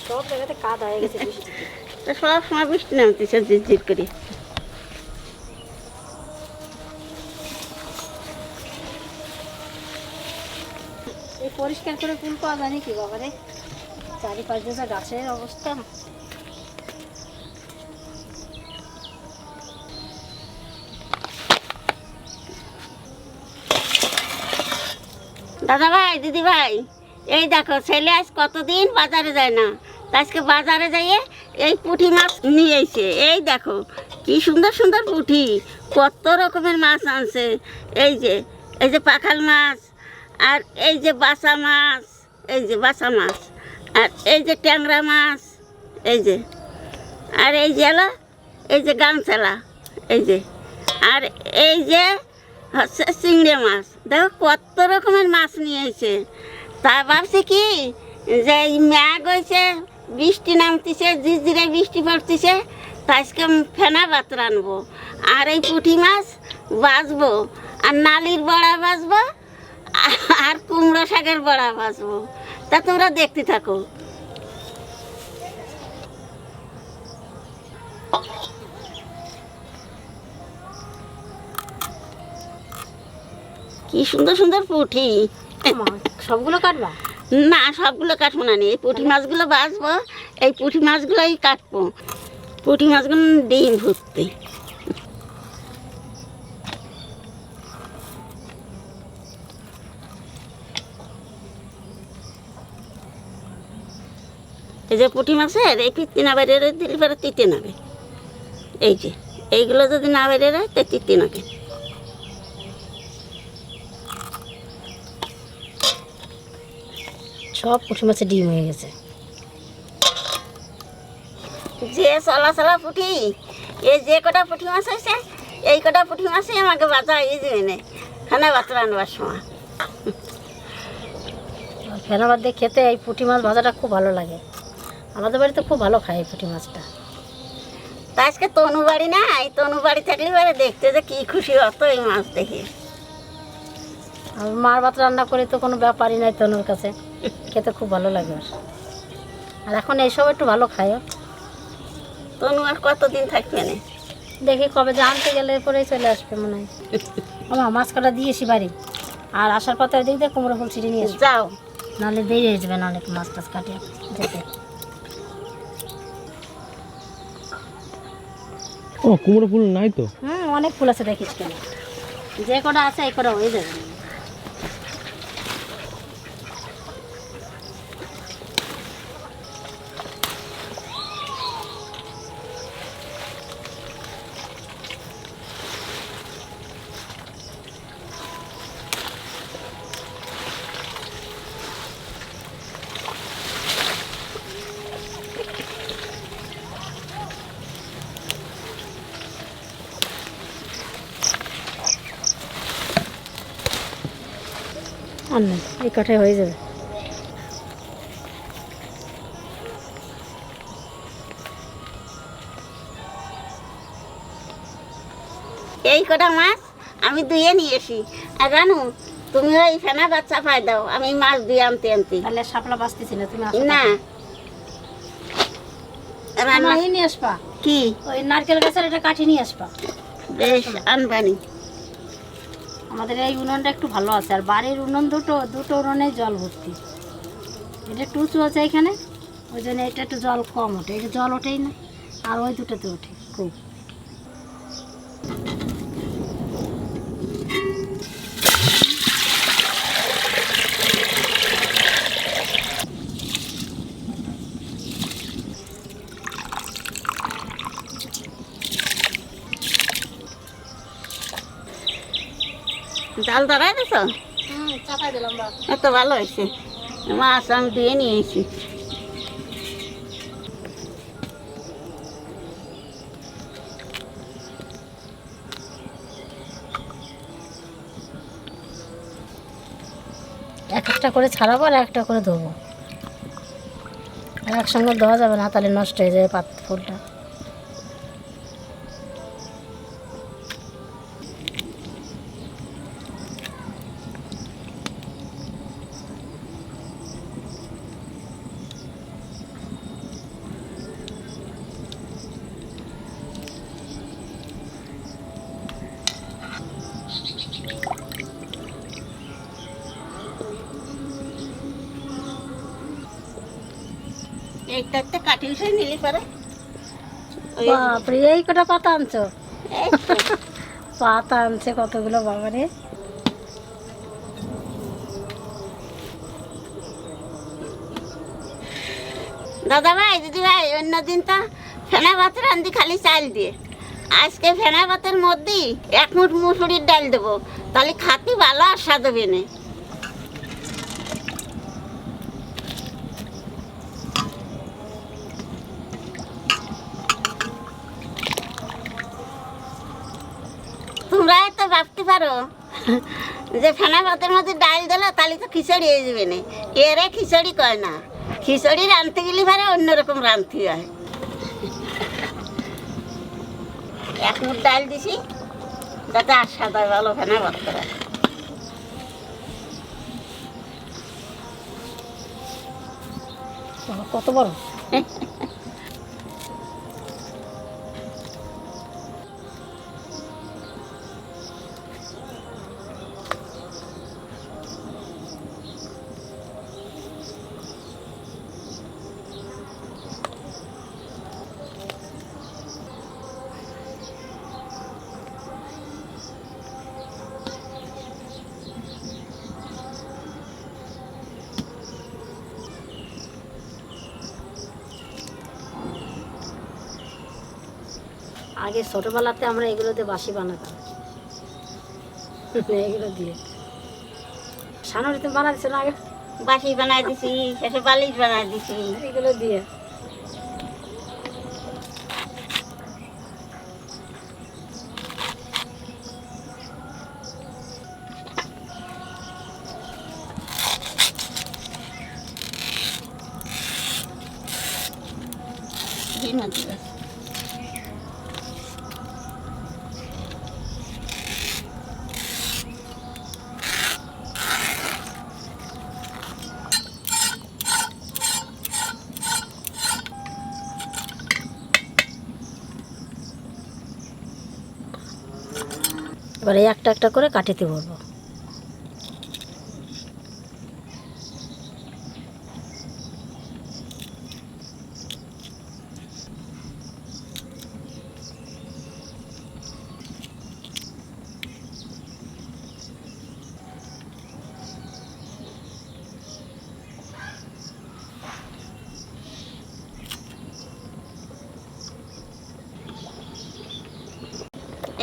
সব জায়গাতে কাদা হয়ে গেছে বৃষ্টিতে। সব সময় বৃষ্টি নামতেছে ঝিরঝির করে। এই পরিষ্কার করে ফুল পাওয়া যায় নাকি বাবারে? চারিপাশে যা গাছের অবস্থা। দাদা ভাই, দিদি ভাই, এই দেখো ছেলে আজ কতদিন বাজারে যায় না, আজকে বাজারে যাইয়ে এই পুঁটি মাছ নিয়ে এসে, এই দেখো কি সুন্দর সুন্দর পুঁটি, কত রকমের মাছ আনছে। এই যে পাখাল মাছ, আর এই যে বাসা মাছ, এই যে বাসা মাছ, আর এই যে ট্যাংরা মাছ, এই যে, আর এই যে এলো এই যে গামছালা, এই যে, আর এই যে হচ্ছে চিংড়ি মাছ। দেখো কত রকমের মাছ নিয়ে এসে। তা ভাবছি কি যে এই ম্যাগ হয়েছে, বৃষ্টি নামতেছে, ঝিরঝিরে বৃষ্টি পড়তেছে, তা আজকে ফেনা ভাত রানবো, আর এই পুঁটি মাছ ভাজবো, আর নালির বড়া ভাজবো, আর কুমড়ো শাকের বড়া ভাজবো। তা তোমরা দেখতে থাকো। কি সুন্দর সুন্দর পুঁটি। সবগুলো কাটবা? না, সবগুলো কাটবো না, এই পুঁটি মাছগুলো ভাজবো, এই পুঁটি মাছগুলোই কাটবো। পুঁটি মাছগুলো ডিম ভর্তি। এই যে পুঁটি মাছের এই পিত্তি না বাইরে দিলে পরে তিতে নাবে। এই যে এইগুলো যদি না বাইরে রয় তো তিতে নাবে। সব পুঁটি মাছের ডিম হয়ে গেছে। যে চলা চলা পুঁটি, এই যে কটা পুঁটি মাছ হয়েছে, এই কটা পুঁটি মাছই আমাকে বাঁচা এই যে এনে খানা ভাত রান্নার সময়। ফেনা ভাত দিয়ে খেতে এই পুঁটি মাছ ভাজাটা খুব ভালো লাগে। আমাদের বাড়িতে খুব ভালো খায় এই পুঁটি মাছটা। তা আজকে তনু বাড়ি না, এই তনু বাড়ি থাকলে পরে দেখতে যে কি খুশি হতো এই মাছ দেখে। আর মার ভাত রান্না করে তো কোনো ব্যাপারই নাই তনুর কাছে, খেতে খুব ভালো লাগে। আর এখন এইসব একটু ভালো খায়। তনু আর কতদিন থাকবে না, দেখি কবে যে আনতে গেলে পরেই চলে আসবে মনে হয়। আমার মাছ কাটা দিয়েছি বাড়ি, আর আসার পথে ওই দিক দিয়ে কুমড়ো ফুল ছিঁড়ে নিয়ে আসবে। যাও, নাহলে দেরি হয়ে যাবে, নাহলে মাছ টাছ কাটিয়ে যেতে। ও কুমড়ো ফুল নাই তো? অনেক ফুল আছে, দেখিস কেন, যে কটা আছে এই কটা হয়ে যাবে। আর না, এই কটাই হয়ে যাবে। এই কটা মাছ আমি ধুয়ে নিয়ে আসি। আর জানো, তুমি ওই ফেনা ভাত চাপাই দাও, আমি মাছ দিয়ে আনতে আনতে। তাহলে শাপলা বাঁচতেছি না তুমি? না, রান্না নিয়ে আসবা কি ওই নারকেল গাছের এটা কাঠি নিয়ে আসবা। বেশ আনবানি। আমাদের এই উনুনটা একটু ভালো আছে, আর বাড়ির উনুন দুটো উনুনে জল ভর্তি। এটা একটু উঁচু আছে এখানে, ওই জন্য এটা একটু জল কম ওঠে, এটা জল ওঠেই না, আর ওই দুটোতে ওঠে খুব। জাল ধরাই দিছ? চাপাই দিলাম। এত ভালো হয়েছে, মাছ আমি ধুয়ে নিয়ে এসি। এক একটা করে ছাড়াবো আর একটা করে ধোবো, আর একসঙ্গে দেওয়া যাবে না, তাহলে নষ্ট হয়ে যাবে ফুলটা। এইটা কাটি উঠে নিলি পারে। বাপরে, এই কটা পাতা আনছো? এই তো। পাতা আনছে কতগুলো বাবারে। দাদা ভাই, দিদি ভাই, অন্যদিন তো ফেনা ভাত রান্ধি খালি চাল দিয়ে, আজকে ফেনা ভাতের মধ্যেই 1 মুঠ মুসুরির ডাল দেবো, তাহলে খাতি ভালো আর স্বাদ হবে না। তোমরা তো ভাবতে পারো যে ফেনা ভাতের মধ্যে ডাল দিলে তাহলে তো খিচুড়ি হয়ে যাবে না। এরে খিচুড়ি কয় না, খিচুড়ি রাঁধতে গেলে পারে অন্যরকম রাঁধতে হয়। 1 মুঠ ডাল দিছি যাতে আর স্বাদ হয় ভালো ফেনা ভাত করা। কত বড়! আগে ছোটবেলাতে আমরা এগুলোতে বাসি বানাতাম, এগুলো দিয়ে। সানুরি তুমি বানা দিছো না আগে? বাসি বানাই দিছি, শেষে বালিশ বানাই দিছি এগুলো দিয়ে। এবারে একটা একটা করে কাটিতে বলবো।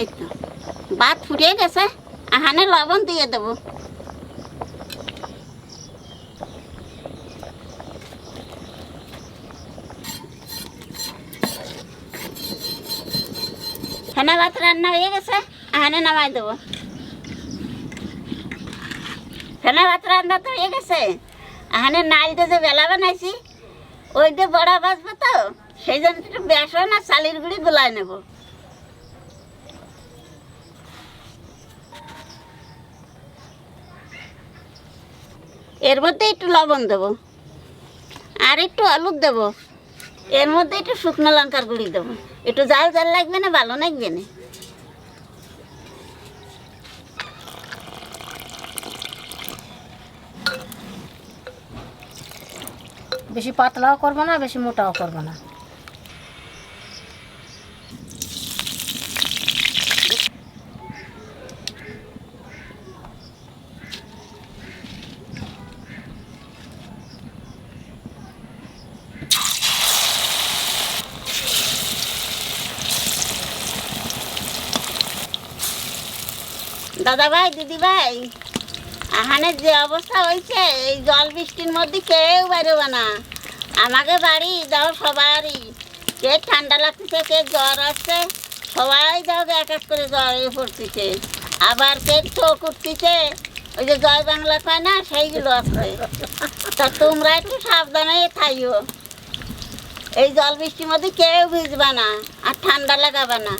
এই তো ভাত ফুটিয়ে গেছে, আহানে লবণ দিয়ে দেবো। ফেনা ভাত রান্না হয়ে গেছে, আহানে নামাই দেবো। ফেনা ভাত রান্না তো হয়ে গেছে, আহানে নাইতে যে বেলা বানাইছি ওই দিয়ে বড়া ভাজবো, তো সেই জন্য একটু বেসন আর চালের গুঁড়ি গুলাই নেবো। এর মধ্যে একটু লবণ দেবো আর একটু হলুদ দেবো, এর মধ্যে একটু শুকনো লঙ্কার গুঁড়ি দেবো। একটু জাল জাল লাগবে না, ভালো লাগবে না। বেশি পাতলাও করবো না, বেশি মোটাও করবো না। দাদা ভাই, দিদি ভাই, আহানের যে অবস্থা হয়েছে, এই জল বৃষ্টির মধ্যে কেউ বেরোবে না। আমাকে বাড়ি যাও সবারই, কে ঠান্ডা লাগতেছে, কে জ্বর আসছে, সবাই যাও এক এক করে জ্বরে পড়তেছে। আবার কে চোখ উঠতেছে, ওই যে জয় বাংলা কয় না, সেইগুলো আছে। তা তোমরা একটু সাবধানে খাইও। এই জল বৃষ্টির মধ্যে কেউ ভিজবা না আর ঠান্ডা লাগাবে না।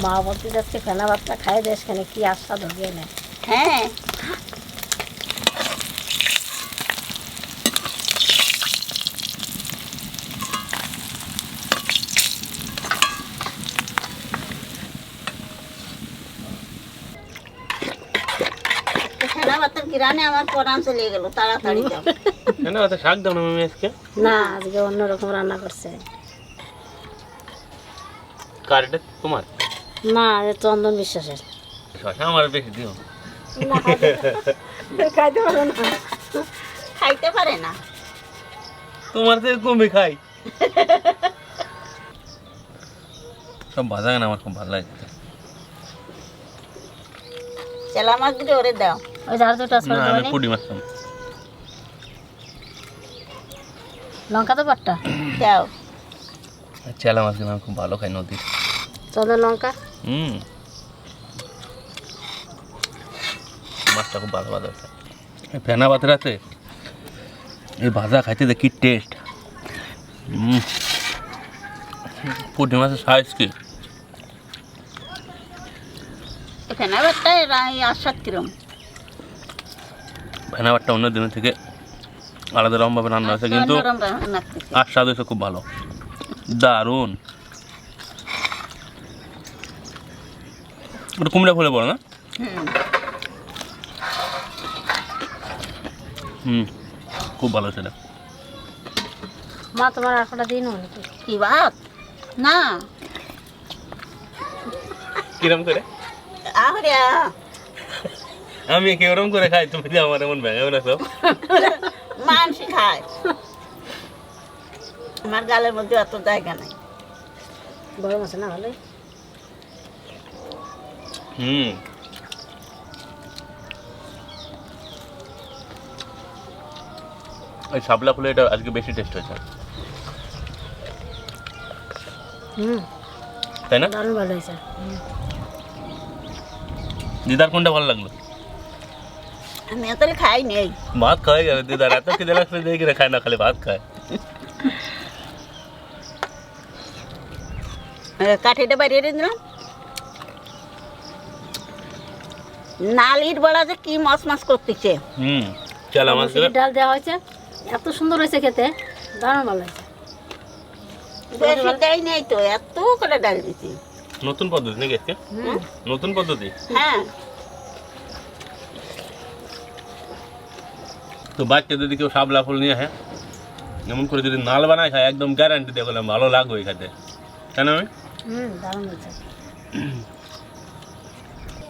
মা বলতে যাচ্ছে ফেনা ভাতটা খাই দেশ খানে কি আস্বাদ হবে না। হ্যাঁ ফেনা ভাতের কিরানে আমার পরাণ চলে গেল, তাড়াতাড়ি যাও। কেন অত শাক দাও না মামি আজকে? না আজকে অন্যরকম রান্না করছে। কারটা তোমার? না এ চন্দন বিশ্বাসের। শশা আমার বেশি দিও। না, খাইতে পারো না। খাইতে পারে না। তোমার থেকে কমই খাই। সব ভাজা গান আমার খুব ভালো লাগে। চেলা মাছ দিলে ওরে দাও। ওই ধার দুটো না আমি পুডি মারতাম। লঙ্কা তো পাট্টা দাও। চেলা মাছ আমি খুব ভালো খাই নদীর। চন্দন লঙ্কা। মাছটা খুব ভালো ভাজা হয়েছে। ফেনা ভাতের আছে এই ভাজা খাইতে দেখি টেস্ট। পুঁটি মাছের সাইজ কি? ফেনা ভাতটা আস্বাদ কিরম? ফেনা ভাতটা অন্য দিনের থেকে আলাদা রকমভাবে রান্না হয়েছে, কিন্তু আর স্বাদ হয়েছে খুব ভালো, দারুণ। ওটা কুমড়া ফুলে পড়ো না? খুব ভালো সেটা। মা তোমার আর কটা দিন নাকি? কি ভাত? না কিরম করে আরে আমি কিরম করে খাই, তুমি যে আমার এমন ভেঙে না সব। মাংস খায়, আমার গালের মধ্যে অত জায়গা নাই। গরম আছে না ভালোই। ওই শাপলা ফুলে এটা আজকে বেশি টেস্ট হয়েছে, তাই না? দারুণ ভালো হয়েছে। দিদার কোনটা ভালো লাগলো? আমি তাহলে খাই নেই, ভাত খাওয়াই গেল। দিদার এত খিদে লাগছে দেখি না, খায় না, খালি ভাত খায়। কাঠিটা বাড়িয়ে দিলাম। নালির বড়া যে কি মাছ মাছ করতেছে। চলো মাছ ডাল দেওয়া হয়েছে, এত সুন্দর হয়েছে খেতে, দারুণ ভালো হয়েছে। বেশি দেয় নেই তো, এত করে ডাল দিচ্ছি। নতুন পদ্ধতি নাকি আজকে? নতুন পদ্ধতি। হ্যাঁ তো বাচ্চা যদি কেউ শাপলা ফুল নিয়ে হ্যাঁ এমন করে যদি নাল বানায় খায়, একদম গ্যারান্টি দিয়ে বললাম ভালো লাগবে খেতে, তাই না? আমি দারুণ হয়েছে।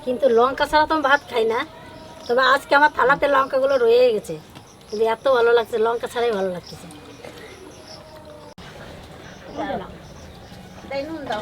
কিন্তু লঙ্কা ছাড়া তো আমি ভাত খাই না, তবে আজকে আমার থালাতে লঙ্কাগুলো রয়ে গেছে, কিন্তু এত ভালো লাগছে, লঙ্কা ছাড়াই ভালো লাগতেছে। নুন দাও।